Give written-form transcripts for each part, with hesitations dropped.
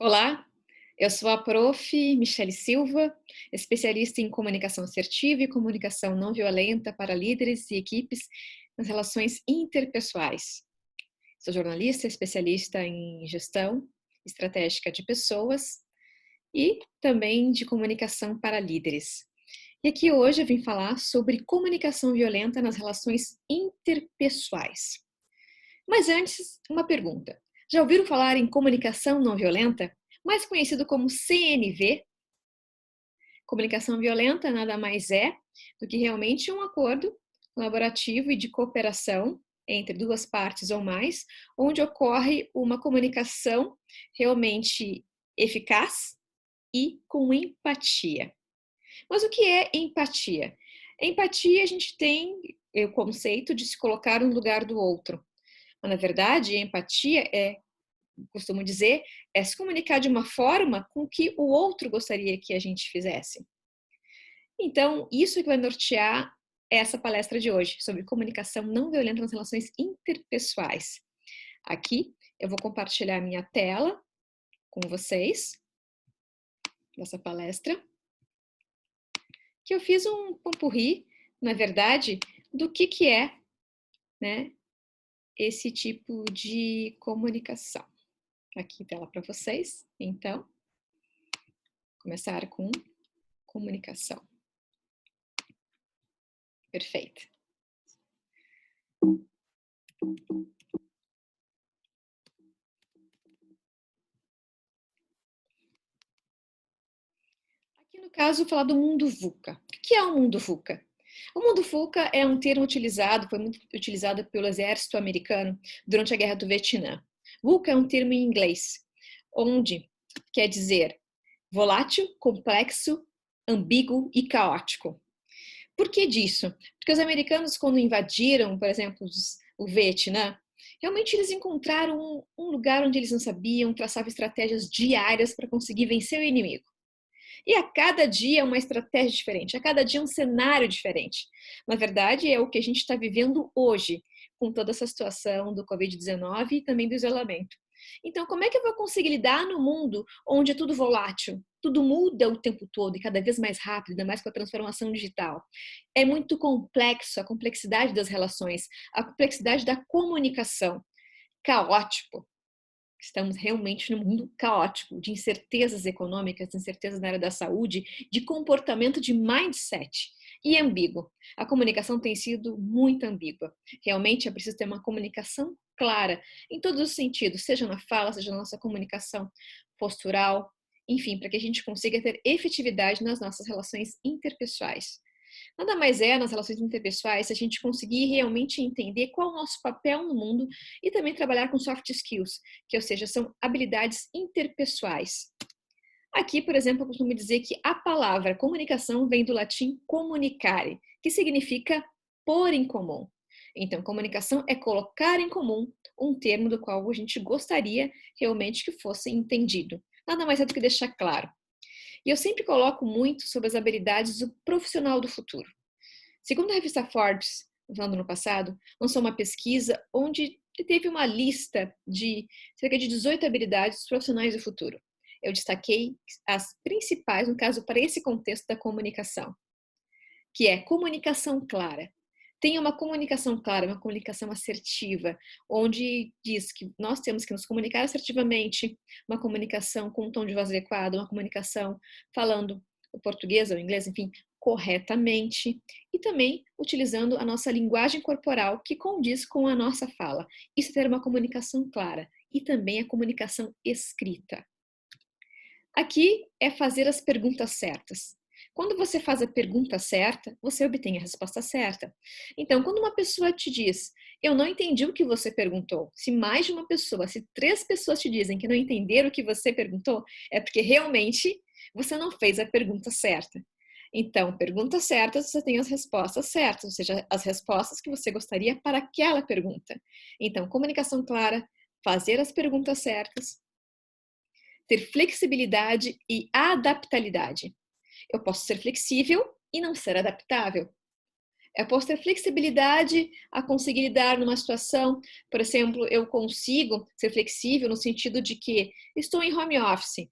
Olá, eu sou a Prof. Michele Silva, especialista em comunicação assertiva e comunicação não violenta para líderes e equipes nas relações interpessoais. Sou jornalista, especialista em gestão estratégica de pessoas e também de comunicação para líderes. E aqui hoje eu vim falar sobre comunicação violenta nas relações interpessoais. Mas antes, uma pergunta. Já ouviram falar em comunicação não violenta, mais conhecido como CNV? Comunicação violenta nada mais é do que realmente um acordo colaborativo e de cooperação entre duas partes ou mais, onde ocorre uma comunicação realmente eficaz e com empatia. Mas o que é empatia? Empatia, a gente tem o conceito de se colocar no lugar do outro. Mas, na verdade, empatia costumo dizer, é se comunicar de uma forma com que o outro gostaria que a gente fizesse. Então, isso que vai nortear essa palestra de hoje, sobre comunicação não violenta nas relações interpessoais. Aqui, eu vou compartilhar minha tela com vocês, dessa palestra, que eu fiz um pamporri, na verdade, do que é, né, esse tipo de comunicação. Aqui, tela para vocês. Então, começar com comunicação. Perfeito. Aqui no caso, vou falar do mundo VUCA. O que é o mundo VUCA? O mundo VUCA é um termo foi muito utilizado pelo exército americano durante a Guerra do Vietnã. VUCA é um termo em inglês, onde quer dizer volátil, complexo, ambíguo e caótico. Por que disso? Porque os americanos, quando invadiram, por exemplo, o Vietnã, realmente eles encontraram um lugar onde eles não sabiam, traçavam estratégias diárias para conseguir vencer o inimigo. E a cada dia é uma estratégia diferente, a cada dia é um cenário diferente. Na verdade, é o que a gente está vivendo hoje, com toda essa situação do Covid-19 e também do isolamento. Então, como é que eu vou conseguir lidar no mundo onde é tudo volátil? Tudo muda o tempo todo e cada vez mais rápido, ainda mais com a transformação digital. É muito complexo a complexidade das relações, a complexidade da comunicação. Caótico. Estamos realmente num mundo caótico, de incertezas econômicas, incertezas na área da saúde, de comportamento de mindset e ambíguo. A comunicação tem sido muito ambígua. Realmente é preciso ter uma comunicação clara em todos os sentidos, seja na fala, seja na nossa comunicação postural, enfim, para que a gente consiga ter efetividade nas nossas relações interpessoais. Nada mais é nas relações interpessoais se a gente conseguir realmente entender qual é o nosso papel no mundo e também trabalhar com soft skills, que ou seja, são habilidades interpessoais. Aqui, por exemplo, eu costumo dizer que a palavra comunicação vem do latim comunicare, que significa pôr em comum. Então, comunicação é colocar em comum um termo do qual a gente gostaria realmente que fosse entendido. Nada mais é do que deixar claro. E eu sempre coloco muito sobre as habilidades do profissional do futuro. Segundo a revista Forbes, no ano passado, lançou uma pesquisa onde teve uma lista de cerca de 18 habilidades profissionais do futuro. Eu destaquei as principais, no caso, para esse contexto da comunicação, que é comunicação clara. Tenha uma comunicação clara, uma comunicação assertiva, onde diz que nós temos que nos comunicar assertivamente, uma comunicação com um tom de voz adequado, uma comunicação falando o português ou o inglês, enfim, corretamente, e também utilizando a nossa linguagem corporal que condiz com a nossa fala. Isso é ter uma comunicação clara e também a comunicação escrita. Aqui é fazer as perguntas certas. Quando você faz a pergunta certa, você obtém a resposta certa. Então, quando uma pessoa te diz, eu não entendi o que você perguntou, se mais de uma pessoa, se 3 pessoas te dizem que não entenderam o que você perguntou, é porque realmente você não fez a pergunta certa. Então, perguntas certas, você tem as respostas certas, ou seja, as respostas que você gostaria para aquela pergunta. Então, comunicação clara, fazer as perguntas certas, ter flexibilidade e adaptabilidade. Eu posso ser flexível e não ser adaptável. Eu posso ter flexibilidade a conseguir lidar numa situação, por exemplo, eu consigo ser flexível no sentido de que estou em home office,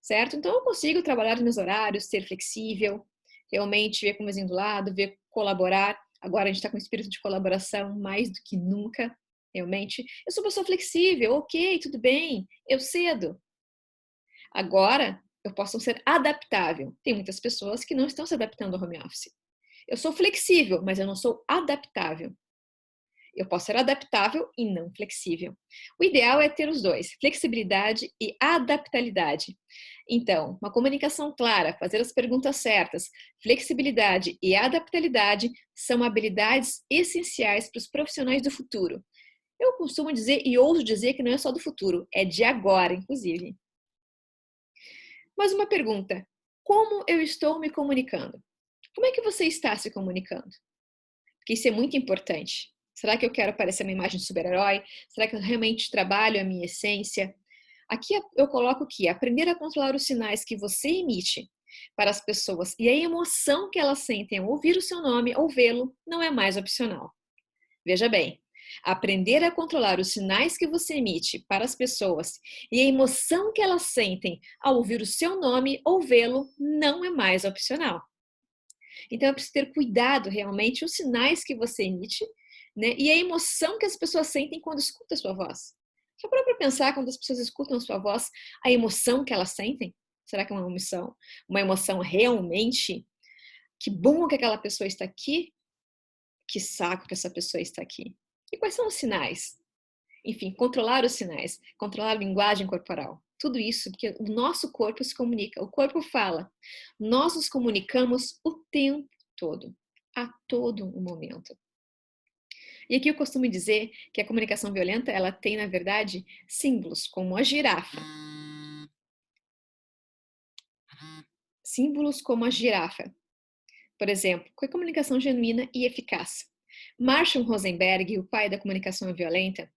certo? Então eu consigo trabalhar nos meus horários, ser flexível, realmente ver com o vizinho do lado, ver colaborar. Agora a gente está com espírito de colaboração mais do que nunca, realmente. Eu sou uma pessoa flexível, ok, tudo bem, eu cedo. Agora eu posso ser adaptável. Tem muitas pessoas que não estão se adaptando ao home office. Eu sou flexível, mas eu não sou adaptável. Eu posso ser adaptável e não flexível. O ideal é ter os dois, flexibilidade e adaptabilidade. Então, uma comunicação clara, fazer as perguntas certas, flexibilidade e adaptabilidade são habilidades essenciais para os profissionais do futuro. Eu costumo dizer e ouso dizer que não é só do futuro, é de agora, inclusive. Mas uma pergunta: como eu estou me comunicando? Como é que você está se comunicando? Porque isso é muito importante. Será que eu quero parecer uma imagem de super-herói? Será que eu realmente trabalho a minha essência? Aqui eu coloco que aprender a controlar os sinais que você emite para as pessoas e a emoção que elas sentem ao ouvir o seu nome ou vê-lo não é mais opcional. Veja bem, aprender a controlar os sinais que você emite para as pessoas e a emoção que elas sentem ao ouvir o seu nome ou vê-lo não é mais opcional. Então é preciso ter cuidado realmente os sinais que você emite, né? E a emoção que as pessoas sentem quando escutam a sua voz. Já parou para pensar quando as pessoas escutam a sua voz, a emoção que elas sentem? Será que é uma emoção realmente? Que bom que aquela pessoa está aqui, que saco que essa pessoa está aqui. E quais são os sinais? Enfim, controlar os sinais, controlar a linguagem corporal. Tudo isso porque o nosso corpo se comunica, o corpo fala. Nós nos comunicamos o tempo todo, a todo o momento. E aqui eu costumo dizer que a comunicação violenta, ela tem, na verdade, símbolos, como a girafa. Símbolos como a girafa. Por exemplo, com a comunicação genuína e eficaz. Marshall Rosenberg, o pai da comunicação violenta,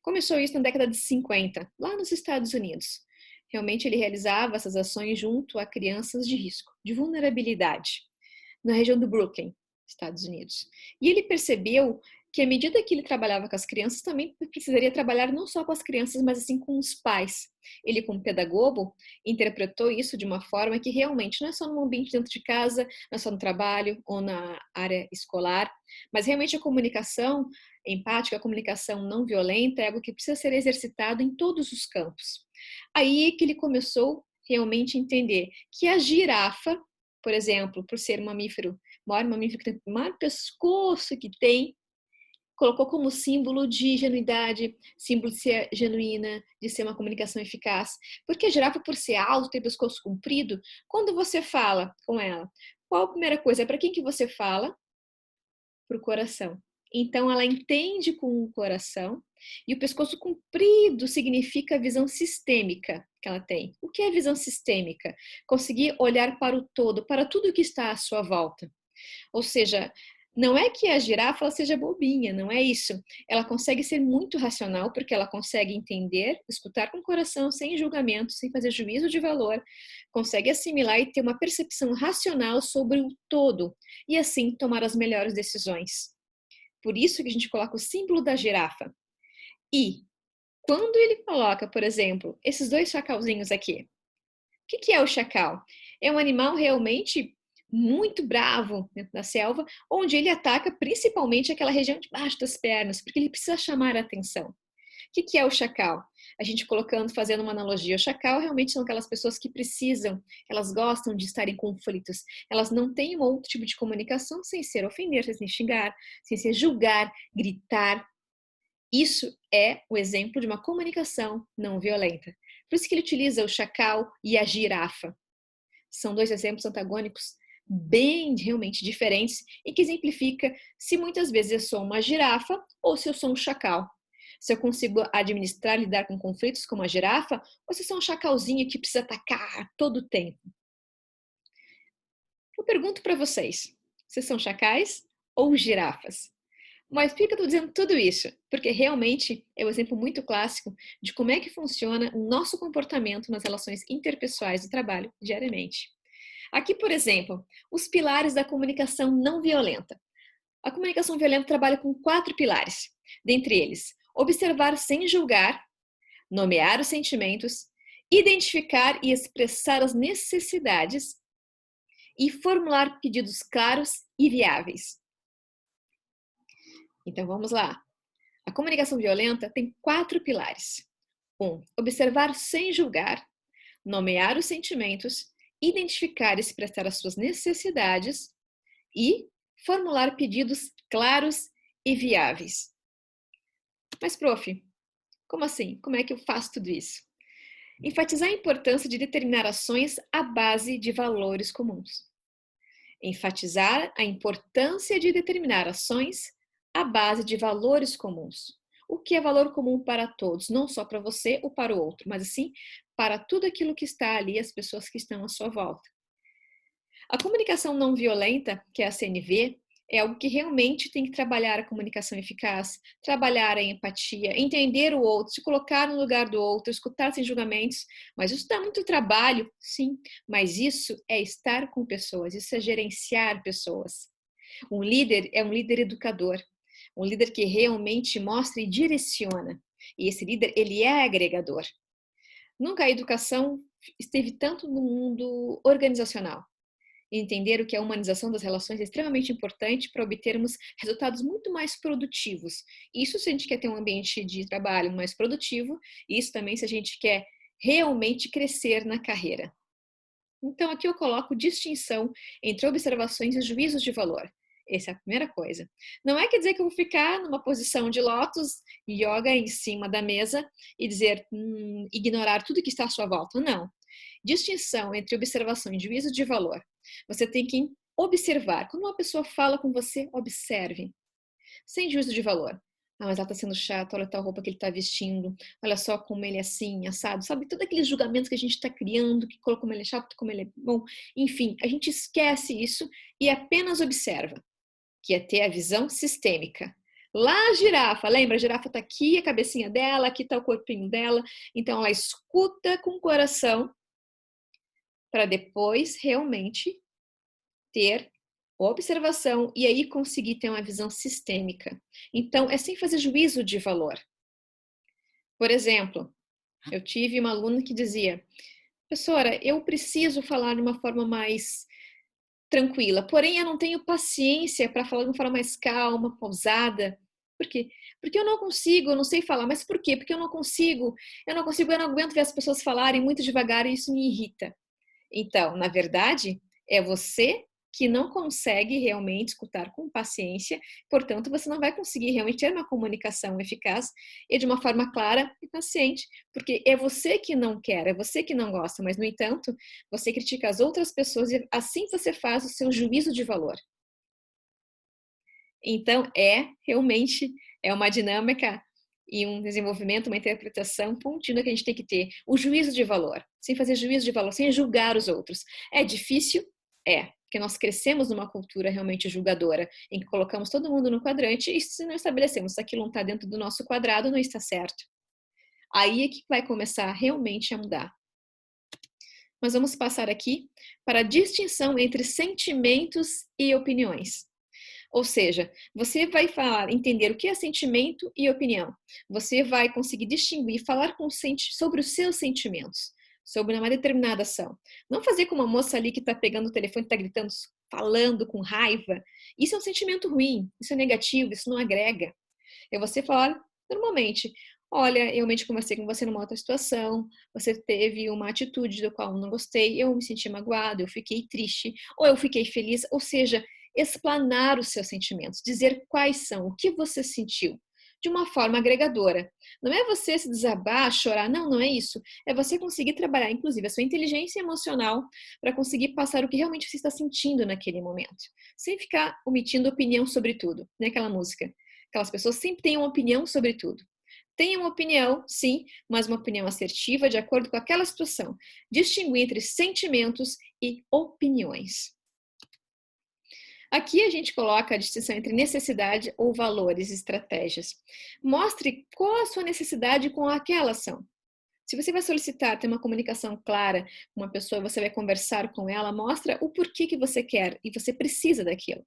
começou isso na década de 50, lá nos Estados Unidos. Realmente ele realizava essas ações junto a crianças de risco, de vulnerabilidade, na região do Brooklyn, Estados Unidos. E ele percebeu que à medida que ele trabalhava com as crianças, também precisaria trabalhar não só com as crianças, mas assim com os pais. Ele, como pedagogo, interpretou isso de uma forma que realmente não é só no ambiente dentro de casa, não é só no trabalho ou na área escolar, mas realmente a comunicação empática, a comunicação não violenta é algo que precisa ser exercitado em todos os campos. Aí que ele começou realmente a entender que a girafa, por exemplo, por ser um mamífero, o maior mamífero que tem o maior pescoço que tem, colocou como símbolo de genuidade, símbolo de ser genuína, de ser uma comunicação eficaz. Porque a girafa, por ser alta, tem pescoço comprido, quando você fala com ela, qual a primeira coisa? É para quem que você fala? Para o coração. Então ela entende com o coração e o pescoço comprido significa a visão sistêmica que ela tem. O que é visão sistêmica? Conseguir olhar para o todo, para tudo que está à sua volta. Ou seja, não é que a girafa ela seja bobinha, não é isso. Ela consegue ser muito racional porque ela consegue entender, escutar com o coração, sem julgamento, sem fazer juízo de valor, consegue assimilar e ter uma percepção racional sobre o todo e assim tomar as melhores decisões. Por isso que a gente coloca o símbolo da girafa. E quando ele coloca, por exemplo, esses dois chacalzinhos aqui, o que é o chacal? É um animal realmente muito bravo dentro da selva, onde ele ataca principalmente aquela região debaixo das pernas, porque ele precisa chamar a atenção. O que é o chacal? A gente colocando, fazendo uma analogia, o chacal realmente são aquelas pessoas que precisam, elas gostam de estar em conflitos, elas não têm um outro tipo de comunicação sem ser ofender, sem xingar, sem ser julgar, gritar. Isso é o exemplo de uma comunicação não violenta. Por isso que ele utiliza o chacal e a girafa. São dois exemplos antagônicos bem realmente diferentes e que exemplifica se muitas vezes eu sou uma girafa ou se eu sou um chacal. Se eu consigo administrar, lidar com conflitos como a girafa ou se eu sou um chacalzinho que precisa atacar a todo tempo. Eu pergunto para vocês, vocês são chacais ou girafas? Mas por que eu estou dizendo tudo isso? Porque realmente é um exemplo muito clássico de como é que funciona o nosso comportamento nas relações interpessoais do trabalho diariamente. Aqui, por exemplo, os pilares da comunicação não violenta. A comunicação violenta trabalha com 4 pilares. Dentre eles, observar sem julgar, nomear os sentimentos, identificar e expressar as necessidades e formular pedidos claros e viáveis. Então vamos lá. A comunicação violenta tem 4 pilares. 1. Observar sem julgar, nomear os sentimentos, identificar e expressar as suas necessidades e formular pedidos claros e viáveis. Mas, prof, como assim? Como é que eu faço tudo isso? Enfatizar a importância de determinar ações à base de valores comuns. Enfatizar a importância de determinar ações à base de valores comuns. O que é valor comum para todos, não só para você ou para o outro, mas sim para tudo aquilo que está ali, as pessoas que estão à sua volta. A comunicação não violenta, que é a CNV, é algo que realmente tem que trabalhar a comunicação eficaz, trabalhar a empatia, entender o outro, se colocar no lugar do outro, escutar sem julgamentos. Mas isso dá muito trabalho, sim, mas isso é estar com pessoas, isso é gerenciar pessoas. Um líder é um líder educador, um líder que realmente mostra e direciona. E esse líder, ele é agregador. Nunca a educação esteve tanto no mundo organizacional. Entender o que é a humanização das relações é extremamente importante para obtermos resultados muito mais produtivos. Isso se a gente quer ter um ambiente de trabalho mais produtivo, e isso também se a gente quer realmente crescer na carreira. Então aqui eu coloco distinção entre observações e juízos de valor. Essa é a primeira coisa. Não é quer dizer que eu vou ficar numa posição de lótus, yoga em cima da mesa e dizer, ignorar tudo que está à sua volta. Não. Distinção entre observação e juízo de valor. Você tem que observar. Quando uma pessoa fala com você, observe. Sem juízo de valor. Ah, mas ela tá sendo chata, olha a tal roupa que ele tá vestindo, olha só como ele é assim, assado, sabe? Todos aqueles julgamentos que a gente tá criando, que como ele é chato, como ele é bom. Enfim, a gente esquece isso e apenas observa, que é ter a visão sistêmica. Lá a girafa, lembra? A girafa tá aqui, a cabecinha dela, aqui tá o corpinho dela. Então ela escuta com o coração para depois realmente ter observação e aí conseguir ter uma visão sistêmica. Então, é sem fazer juízo de valor. Por exemplo, eu tive uma aluna que dizia, professora, eu preciso falar de uma forma mais tranquila, porém eu não tenho paciência para falar de uma forma mais calma, pausada. Por quê? Porque eu não consigo, eu não sei falar. Mas por quê? Porque eu não consigo, eu não aguento ver as pessoas falarem muito devagar e isso me irrita. Então, na verdade, é você que não consegue realmente escutar com paciência, portanto, você não vai conseguir realmente ter uma comunicação eficaz e de uma forma clara e paciente, porque é você que não quer, é você que não gosta, mas, no entanto, você critica as outras pessoas e assim você faz o seu juízo de valor. Então, realmente uma dinâmica e um desenvolvimento, uma interpretação contínua que a gente tem que ter. O juízo de valor, sem fazer juízo de valor, sem julgar os outros. É difícil? É, porque nós crescemos numa cultura realmente julgadora, em que colocamos todo mundo no quadrante e se não estabelecemos se aquilo não está dentro do nosso quadrado, não está certo. Aí é que vai começar realmente a mudar. Mas vamos passar aqui para a distinção entre sentimentos e opiniões. Ou seja, você vai falar, entender o que é sentimento e opinião. Você vai conseguir distinguir, falar sobre os seus sentimentos, sobre uma determinada ação. Não fazer como uma moça ali que está pegando o telefone, está gritando, falando com raiva. Isso é um sentimento ruim, isso é negativo, isso não agrega. É você falar normalmente. Olha, eu realmente conversei com você numa outra situação, você teve uma atitude do qual eu não gostei, eu me senti magoado, eu fiquei triste, ou eu fiquei feliz, ou seja, explanar os seus sentimentos, dizer quais são, o que você sentiu, de uma forma agregadora. Não é você se desabar, chorar, não é isso. É você conseguir trabalhar, inclusive, a sua inteligência emocional para conseguir passar o que realmente você está sentindo naquele momento, sem ficar omitindo opinião sobre tudo, né? Aquela música. Aquelas pessoas sempre têm uma opinião sobre tudo. Tem uma opinião, sim, mas uma opinião assertiva de acordo com aquela situação. Distinguir entre sentimentos e opiniões. Aqui a gente coloca a distinção entre necessidade ou valores e estratégias. Mostre qual a sua necessidade com aquela ação. Se você vai solicitar ter uma comunicação clara com uma pessoa, você vai conversar com ela, mostra o porquê que você quer e você precisa daquilo.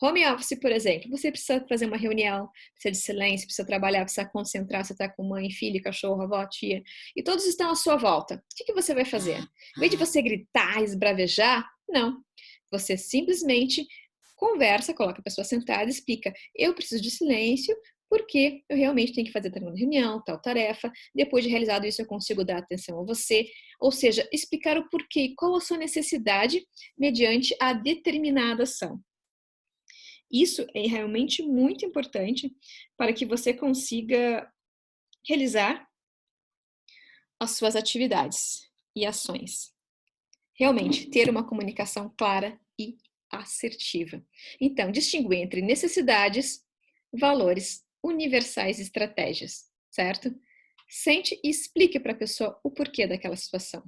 Home office, por exemplo, você precisa fazer uma reunião, precisa de silêncio, precisa trabalhar, precisa concentrar, você está com mãe, filho, cachorro, avó, tia, e todos estão à sua volta. O que você vai fazer? Em vez de você gritar, esbravejar, não. Você simplesmente conversa, coloca a pessoa sentada e explica: eu preciso de silêncio porque eu realmente tenho que fazer tal reunião, tal tarefa. Depois de realizado isso, eu consigo dar atenção a você. Ou seja, explicar o porquê e qual a sua necessidade mediante a determinada ação. Isso é realmente muito importante para que você consiga realizar as suas atividades e ações. Realmente, ter uma comunicação clara e assertiva. Então, distinguir entre necessidades, valores universais e estratégias, certo? Sente e explique para a pessoa o porquê daquela situação.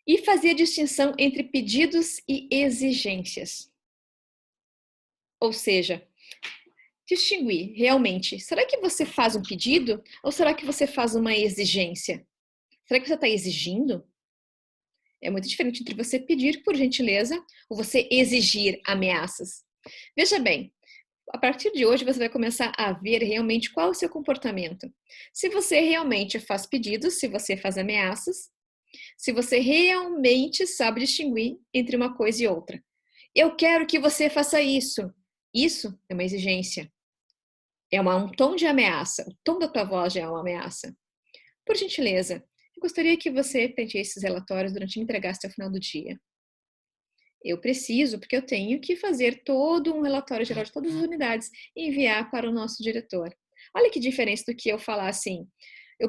E fazer a distinção entre pedidos e exigências. Ou seja, distinguir realmente, será que você faz um pedido ou será que você faz uma exigência? Será que você está exigindo? É muito diferente entre você pedir por gentileza ou você exigir ameaças. Veja bem, a partir de hoje você vai começar a ver realmente qual é o seu comportamento. Se você realmente faz pedidos, se você faz ameaças, se você realmente sabe distinguir entre uma coisa e outra. Eu quero que você faça isso. Isso é uma exigência. É um tom de ameaça. O tom da tua voz já é uma ameaça. Por gentileza, eu gostaria que você preenchesse esses relatórios durante e entregasse até o final do dia. Eu preciso, porque eu tenho que fazer todo um relatório geral de todas as unidades e enviar para o nosso diretor. Olha que diferença do que eu falar assim: eu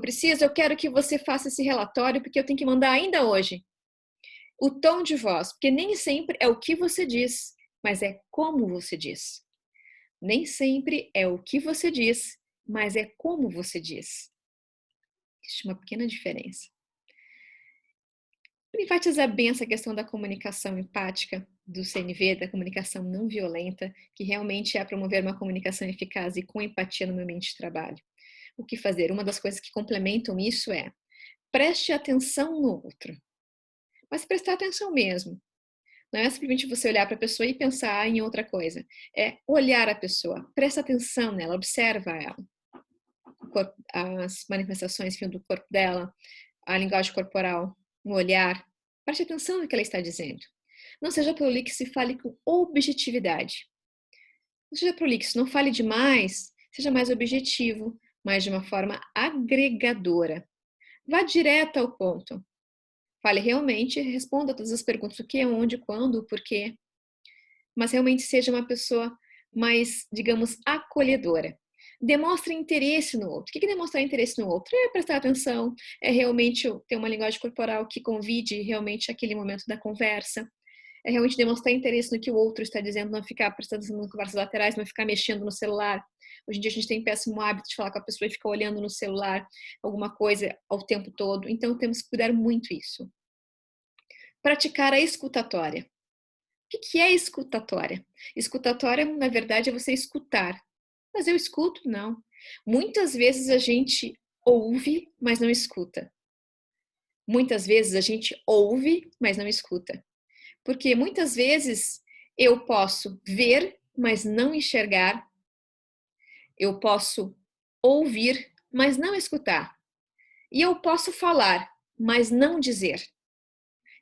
quero que você faça esse relatório porque eu tenho que mandar ainda hoje. O tom de voz, porque nem sempre é o que você diz, mas é como você diz. Nem sempre é o que você diz, mas é como você diz. Existe uma pequena diferença. Para enfatizar bem essa questão da comunicação empática, do CNV, da comunicação não violenta, que realmente é promover uma comunicação eficaz e com empatia no meu ambiente de trabalho. O que fazer? Uma das coisas que complementam isso é: preste atenção no outro. Mas prestar atenção mesmo. Não é simplesmente você olhar para a pessoa e pensar em outra coisa. É olhar a pessoa, presta atenção nela, observa ela. As manifestações do corpo dela, a linguagem corporal, o olhar. Preste atenção no que ela está dizendo. Não seja prolixo e fale com objetividade. Não seja prolixo, não fale demais, seja mais objetivo, mas de uma forma agregadora. Vá direto ao ponto. Fale realmente, responda todas as perguntas: o que, onde, quando, o porquê. Mas realmente seja uma pessoa mais, digamos, acolhedora. Demonstre interesse no outro. O que é demonstrar interesse no outro? É prestar atenção, é realmente ter uma linguagem corporal que convide realmente aquele momento da conversa. É realmente demonstrar interesse no que o outro está dizendo, não ficar prestando atenção nas conversas laterais, não ficar mexendo no celular. Hoje em dia a gente tem péssimo hábito de falar com a pessoa e ficar olhando no celular alguma coisa ao tempo todo. Então temos que cuidar muito isso. Praticar a escutatória. O que é escutatória? Escutatória, na verdade, é você escutar. Mas eu escuto? Não. Muitas vezes a gente ouve, mas não escuta. Muitas vezes a gente ouve, mas não escuta. Porque muitas vezes eu posso ver, mas não enxergar. Eu posso ouvir, mas não escutar. E eu posso falar, mas não dizer.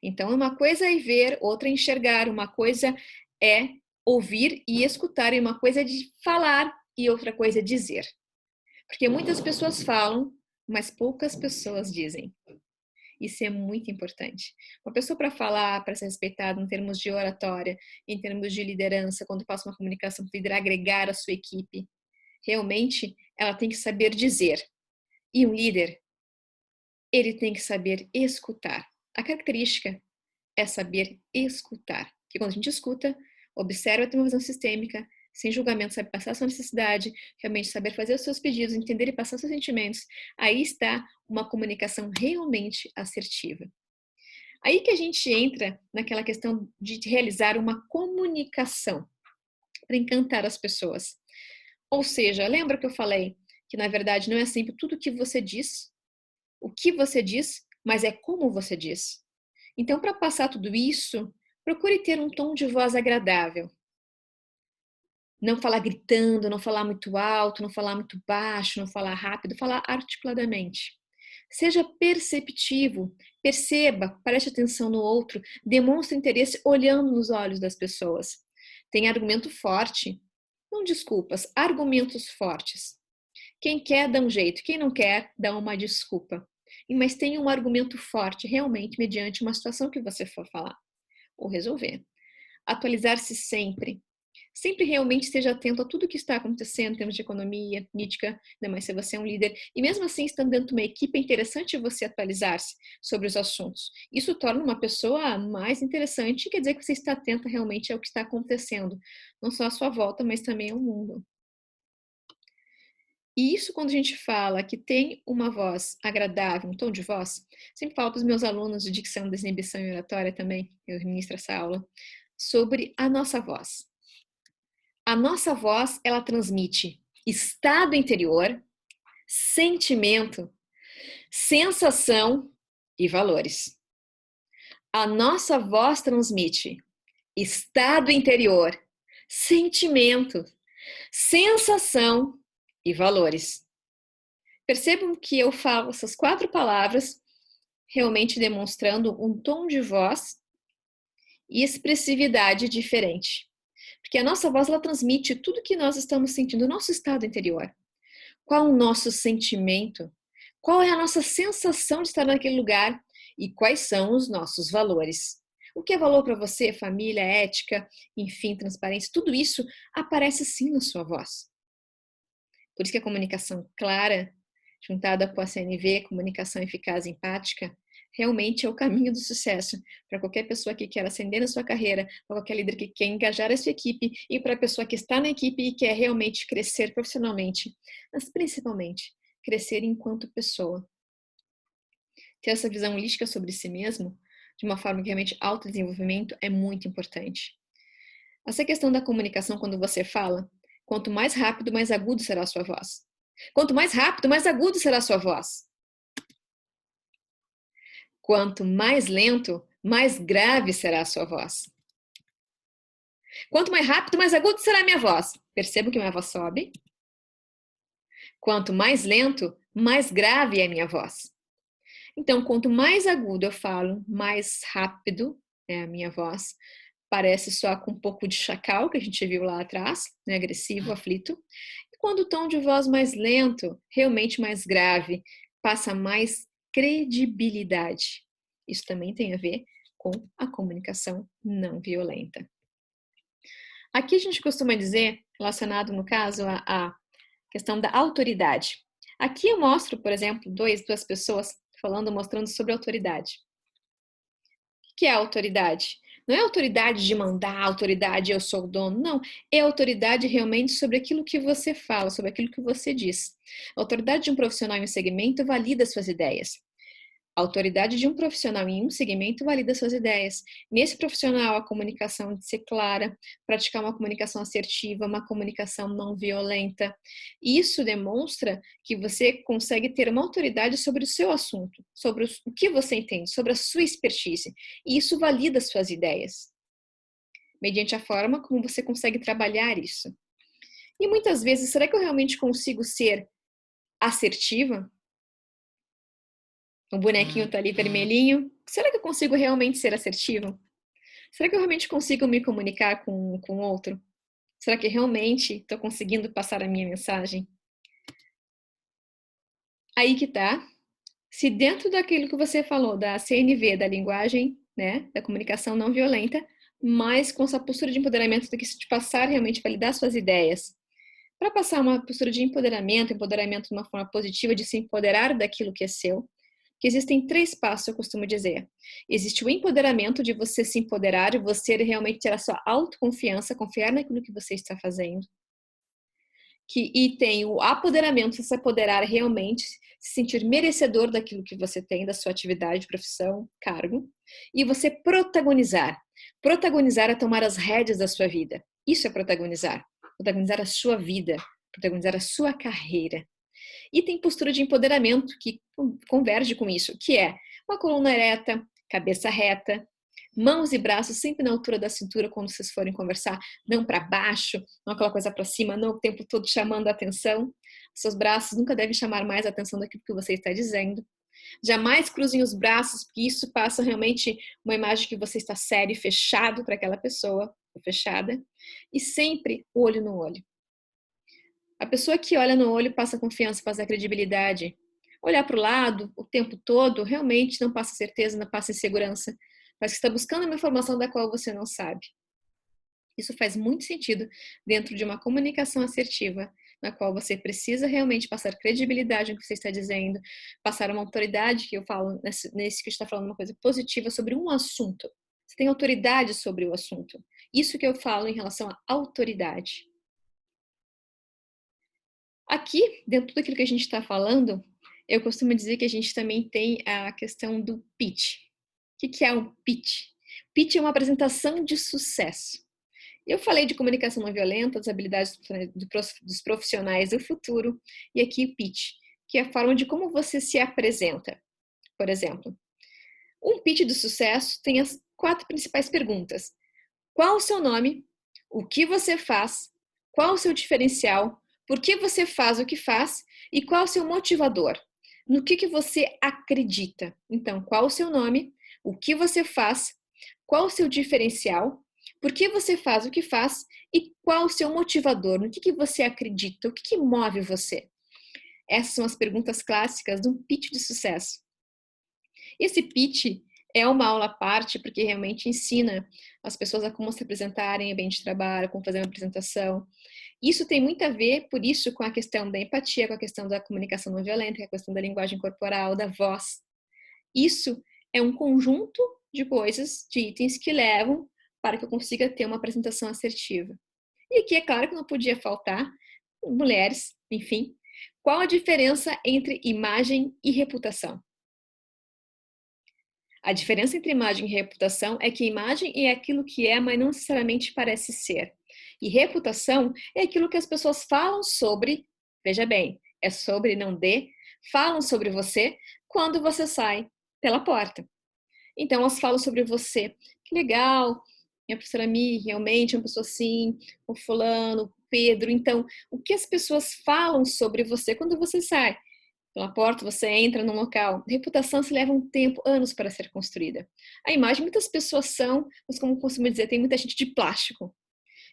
Então, uma coisa é ver, outra é enxergar, uma coisa é ouvir e escutar, e uma coisa é de falar e outra coisa é dizer. Porque muitas pessoas falam, mas poucas pessoas dizem. Isso é muito importante. Uma pessoa para falar, para ser respeitada em termos de oratória, em termos de liderança, quando faz uma comunicação para liderar, agregar a sua equipe, realmente ela tem que saber dizer. E um líder, ele tem que saber escutar. A característica é saber escutar. Porque quando a gente escuta, observa, tem uma visão sistêmica, sem julgamento, sabe passar a sua necessidade, realmente saber fazer os seus pedidos, entender e passar os seus sentimentos. Aí está uma comunicação realmente assertiva. Aí que a gente entra naquela questão de realizar uma comunicação para encantar as pessoas. Ou seja, lembra que eu falei que na verdade não é sempre tudo o que você diz, mas é como você diz. Então, para passar tudo isso, procure ter um tom de voz agradável. Não falar gritando, não falar muito alto, não falar muito baixo, não falar rápido, falar articuladamente. Seja perceptivo, perceba, preste atenção no outro, demonstre interesse olhando nos olhos das pessoas. Tem argumento forte, não desculpas, argumentos fortes. Quem quer dá um jeito, quem não quer dá uma desculpa. Mas tenha um argumento forte, realmente, mediante uma situação que você for falar ou resolver. Atualizar-se sempre. Sempre realmente esteja atento a tudo que está acontecendo em termos de economia, política, ainda mais se você é um líder. E mesmo assim, estando dentro de uma equipe, é interessante você atualizar-se sobre os assuntos. Isso torna uma pessoa mais interessante, quer dizer que você está atenta realmente ao que está acontecendo. Não só à sua volta, mas também ao mundo. E isso quando a gente fala que tem uma voz agradável, um tom de voz, sempre falo para os meus alunos de dicção, desinibição e oratória também, eu ministro essa aula, sobre a nossa voz. A nossa voz, ela transmite estado interior, sentimento, sensação e valores. A nossa voz transmite estado interior, sentimento, sensação e valores. Percebam que eu falo essas 4 palavras realmente demonstrando um tom de voz e expressividade diferente. Porque a nossa voz, ela transmite tudo que nós estamos sentindo, o nosso estado interior. Qual o nosso sentimento? Qual é a nossa sensação de estar naquele lugar? E quais são os nossos valores? O que é valor para você? Família, ética, enfim, transparência, tudo isso aparece sim na sua voz. Por isso que a comunicação clara, juntada com a CNV, comunicação eficaz e empática, realmente é o caminho do sucesso para qualquer pessoa que quer ascender na sua carreira, para qualquer líder que quer engajar a sua equipe e para a pessoa que está na equipe e quer realmente crescer profissionalmente, mas principalmente crescer enquanto pessoa. Ter essa visão holística sobre si mesmo, de uma forma que realmente autodesenvolvimento é muito importante. Essa questão da comunicação, quando você fala, quanto mais rápido, mais agudo será a sua voz. Quanto mais rápido, mais agudo será a sua voz. Quanto mais lento, mais grave será a sua voz. Quanto mais rápido, mais agudo será a minha voz. Percebo que minha voz sobe. Quanto mais lento, mais grave é a minha voz. Então, quanto mais agudo eu falo, mais rápido é a minha voz. Parece só com um pouco de chacal, que a gente viu lá atrás, né? Agressivo, aflito. E quando o tom de voz mais lento, realmente mais grave, passa mais credibilidade. Isso também tem a ver com a comunicação não violenta. Aqui a gente costuma dizer, relacionado no caso à questão da autoridade. Aqui eu mostro, por exemplo, duas pessoas falando, mostrando sobre autoridade. O que é autoridade? Não é autoridade de mandar, autoridade eu sou o dono, não. É autoridade realmente sobre aquilo que você fala, sobre aquilo que você diz. A autoridade de um profissional em um segmento valida suas ideias. A autoridade de um profissional em um segmento valida suas ideias. Nesse profissional, a comunicação de ser clara, praticar uma comunicação assertiva, uma comunicação não violenta. Isso demonstra que você consegue ter uma autoridade sobre o seu assunto, sobre o que você entende, sobre a sua expertise. E isso valida suas ideias, mediante a forma como você consegue trabalhar isso. E muitas vezes, será que eu realmente consigo ser assertiva? O bonequinho tá ali vermelhinho. Será que eu consigo realmente ser assertivo? Será que eu realmente consigo me comunicar com o outro? Será que realmente estou conseguindo passar a minha mensagem? Aí que tá. Se dentro daquilo que você falou, da CNV, da linguagem, né, da comunicação não violenta, mas com essa postura de empoderamento do que se te passar realmente validar suas ideias, para passar uma postura de empoderamento de uma forma positiva, de se empoderar daquilo que é seu, que existem 3 passos, eu costumo dizer. Existe o empoderamento de você se empoderar, de você realmente ter a sua autoconfiança, confiar naquilo que você está fazendo. E tem o apoderamento, se apoderar realmente, se sentir merecedor daquilo que você tem, da sua atividade, profissão, cargo. E você protagonizar. Protagonizar é tomar as rédeas da sua vida. Isso é protagonizar. Protagonizar a sua vida, protagonizar a sua carreira. E tem postura de empoderamento que converge com isso, que é uma coluna ereta, cabeça reta, Mãos e braços sempre na altura da cintura quando vocês forem conversar, não para baixo, não aquela coisa para cima, não o tempo todo chamando a atenção. Seus braços nunca devem chamar mais a atenção daquilo que você está dizendo. Jamais cruzem os braços, porque isso passa realmente uma imagem que você está sério e fechado para aquela pessoa, fechada. E sempre olho no olho. A pessoa que olha no olho passa confiança, passa credibilidade. Olhar para o lado o tempo todo realmente não passa certeza, não passa insegurança. Mas que está buscando uma informação da qual você não sabe. Isso faz muito sentido dentro de uma comunicação assertiva, na qual você precisa realmente passar credibilidade no que você está dizendo, passar uma autoridade, que eu falo nesse que está falando uma coisa positiva sobre um assunto. Você tem autoridade sobre o assunto. Isso que eu falo em relação à autoridade. Aqui, dentro de tudo aquilo que a gente está falando, eu costumo dizer que a gente também tem a questão do pitch. O que é um pitch? Pitch é uma apresentação de sucesso. Eu falei de comunicação não violenta, das habilidades dos profissionais do futuro, e aqui o pitch, que é a forma de como você se apresenta. Por exemplo, um pitch de sucesso tem as 4 principais perguntas. Qual o seu nome? O que você faz? Qual o seu diferencial? Por que você faz o que faz? E qual o seu motivador? No que você acredita? Então, qual o seu nome? O que você faz? Qual o seu diferencial? Por que você faz o que faz? E qual o seu motivador? No que você acredita? O que move você? Essas são as perguntas clássicas de um pitch de sucesso. Esse pitch é uma aula à parte, porque realmente ensina as pessoas a como se apresentarem em ambiente de trabalho, como fazer uma apresentação. Isso tem muito a ver, por isso, com a questão da empatia, com a questão da comunicação não violenta, com a questão da linguagem corporal, da voz. Isso é um conjunto de coisas, de itens que levam para que eu consiga ter uma apresentação assertiva. E aqui é claro que não podia faltar mulheres, enfim. Qual a diferença entre imagem e reputação? A diferença entre imagem e reputação é que imagem é aquilo que é, mas não necessariamente parece ser. E reputação é aquilo que as pessoas falam sobre, veja bem, é sobre, não de, falam sobre você quando você sai pela porta. Então, elas falam sobre você. Que legal, minha professora Mi realmente é uma pessoa assim, o fulano, o Pedro. Então, o que as pessoas falam sobre você quando você sai pela porta, você entra num local. Reputação se leva um tempo, anos para ser construída. A imagem, muitas pessoas são, mas como costumo dizer, tem muita gente de plástico,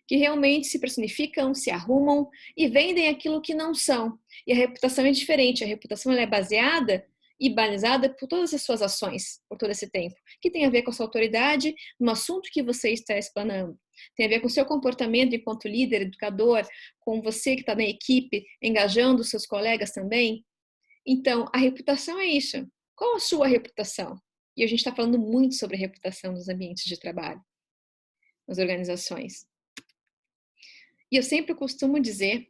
que realmente se personificam, se arrumam e vendem aquilo que não são. E a reputação é diferente. A reputação ela é baseada e balizada por todas as suas ações, por todo esse tempo, que tem a ver com a sua autoridade no assunto que você está explanando. Tem a ver com o seu comportamento enquanto líder, educador, com você que está na equipe, engajando os seus colegas também. Então, a reputação é isso. Qual a sua reputação? E a gente está falando muito sobre reputação nos ambientes de trabalho, nas organizações. E eu sempre costumo dizer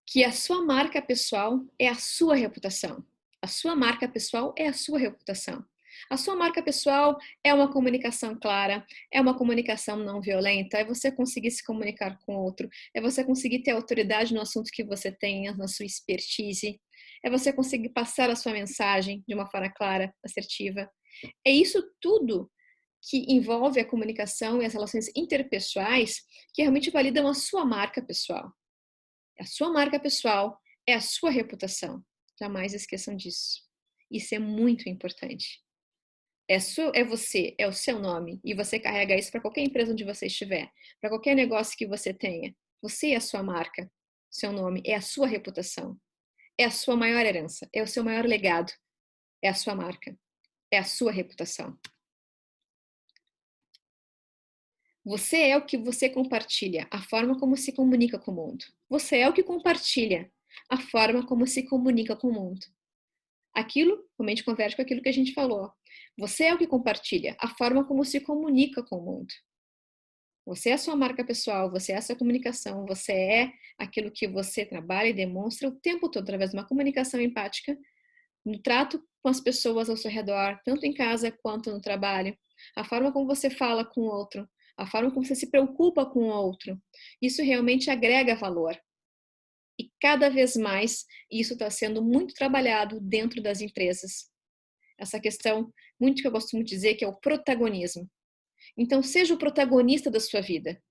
que a sua marca pessoal é a sua reputação. A sua marca pessoal é a sua reputação. A sua marca pessoal é uma comunicação clara, é uma comunicação não violenta, é você conseguir se comunicar com o outro, é você conseguir ter autoridade no assunto que você tenha, na sua expertise, é você conseguir passar a sua mensagem de uma forma clara, assertiva. É isso tudo que envolve a comunicação e as relações interpessoais que realmente validam a sua marca pessoal. A sua marca pessoal é a sua reputação. Jamais esqueçam disso. Isso é muito importante. É você, é o seu nome. E você carrega isso para qualquer empresa onde você estiver, para qualquer negócio que você tenha. Você é a sua marca, seu nome, é a sua reputação. É a sua maior herança, é o seu maior legado. É a sua marca, é a sua reputação. Você é o que você compartilha, a forma como se comunica com o mundo. Você é o que compartilha, a forma como se comunica com o mundo. Aquilo, realmente converge com aquilo que a gente falou. Você é o que compartilha, a forma como se comunica com o mundo. Você é a sua marca pessoal, você é a sua comunicação, você é aquilo que você trabalha e demonstra o tempo todo através de uma comunicação empática, no trato com as pessoas ao seu redor, tanto em casa quanto no trabalho, a forma como você fala com o outro, a forma como você se preocupa com o outro. Isso realmente agrega valor. E cada vez mais isso está sendo muito trabalhado dentro das empresas. essa questão muito que eu gosto muito de dizer, que é o protagonismo. Então, seja o protagonista da sua vida.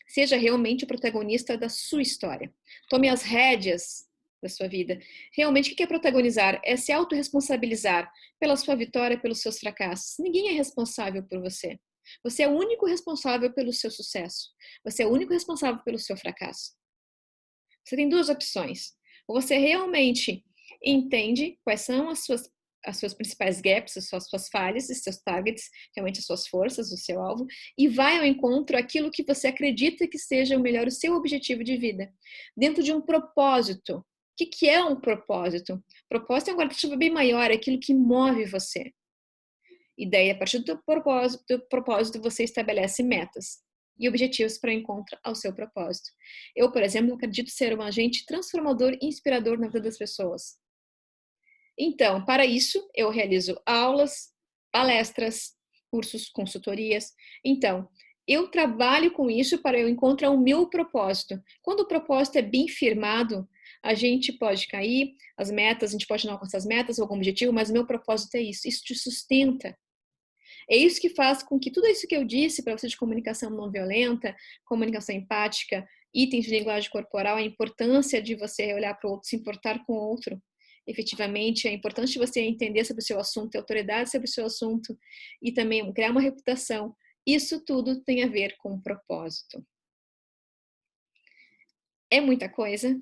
Seja realmente o protagonista da sua história. Tome as rédeas da sua vida. Realmente, o que é protagonizar? É se autorresponsabilizar pela sua vitória, pelos seus fracassos. Ninguém é responsável por você. Você é o único responsável pelo seu sucesso. Você é o único responsável pelo seu fracasso. Você tem duas opções. Ou você realmente entende quais são as suas principais gaps, as suas falhas, os seus targets, realmente as suas forças, o seu alvo, e vai ao encontro aquilo que você acredita que seja o melhor, o seu objetivo de vida, dentro de um propósito. O que é um propósito? Propósito é um guarda-chuva bem maior, é aquilo que move você. E daí, a partir do propósito, você estabelece metas e objetivos para o encontro ao seu propósito. Eu, por exemplo, acredito ser um agente transformador e inspirador na vida das pessoas. Então, para isso, eu realizo aulas, palestras, cursos, consultorias. Então, eu trabalho com isso para eu encontrar o meu propósito. Quando o propósito é bem firmado, a gente pode cair, as metas, a gente pode não alcançar as metas ou algum objetivo, mas o meu propósito é isso te sustenta. É isso que faz com que tudo isso que eu disse para você de comunicação não violenta, comunicação empática, itens de linguagem corporal, a importância de você olhar para o outro, se importar com o outro, efetivamente, é importante você entender sobre o seu assunto, ter autoridade sobre o seu assunto e também criar uma reputação. Isso tudo tem a ver com propósito. É muita coisa,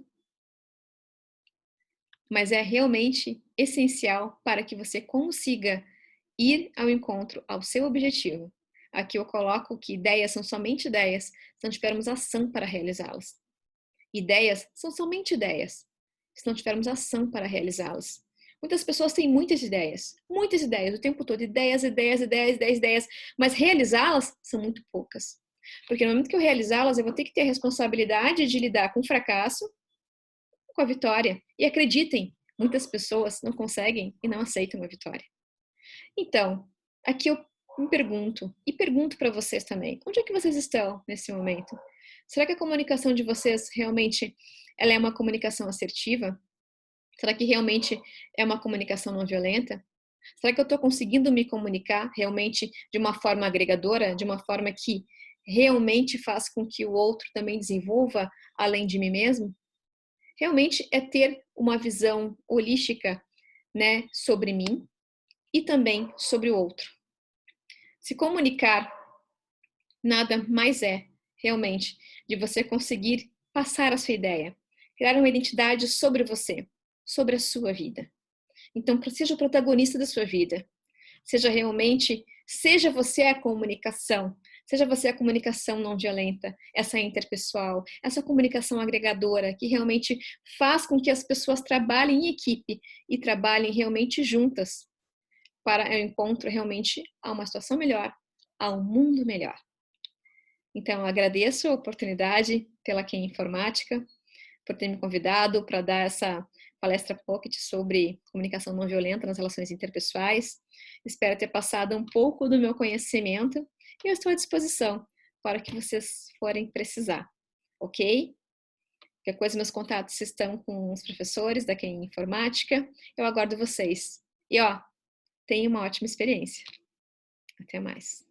mas é realmente essencial para que você consiga ir ao encontro ao seu objetivo. Aqui eu coloco que ideias são somente ideias se não tivermos ação para realizá-las. Ideias são somente ideias se não tivermos ação para realizá-las. Muitas pessoas têm muitas ideias o tempo todo, ideias, mas realizá-las são muito poucas. Porque no momento que eu realizá-las, eu vou ter que ter a responsabilidade de lidar com o fracasso, com a vitória. E acreditem, muitas pessoas não conseguem e não aceitam a vitória. Então, aqui eu me pergunto, e pergunto para vocês também, onde é que vocês estão nesse momento? Será que a comunicação de vocês realmente ela é uma comunicação assertiva? Será que realmente é uma comunicação não violenta? Será que eu estou conseguindo me comunicar realmente de uma forma agregadora, de uma forma que realmente faz com que o outro também desenvolva além de mim mesmo? Realmente é ter uma visão holística, né, sobre mim e também sobre o outro. Se comunicar nada mais é, realmente, de você conseguir passar a sua ideia, criar uma identidade sobre você, sobre a sua vida. Então, seja o protagonista da sua vida. Seja você a comunicação, seja você a comunicação não violenta, essa interpessoal, essa comunicação agregadora que realmente faz com que as pessoas trabalhem em equipe e trabalhem realmente juntas para o encontro realmente a uma situação melhor, a um mundo melhor. Então, eu agradeço a oportunidade pela Quem Informática, por ter me convidado para dar essa palestra pocket sobre comunicação não violenta nas relações interpessoais. Espero ter passado um pouco do meu conhecimento e eu estou à disposição para o que vocês forem precisar, ok? Qualquer coisa, meus contatos estão com os professores da Quem Informática. Eu aguardo vocês. E, tenha uma ótima experiência. Até mais.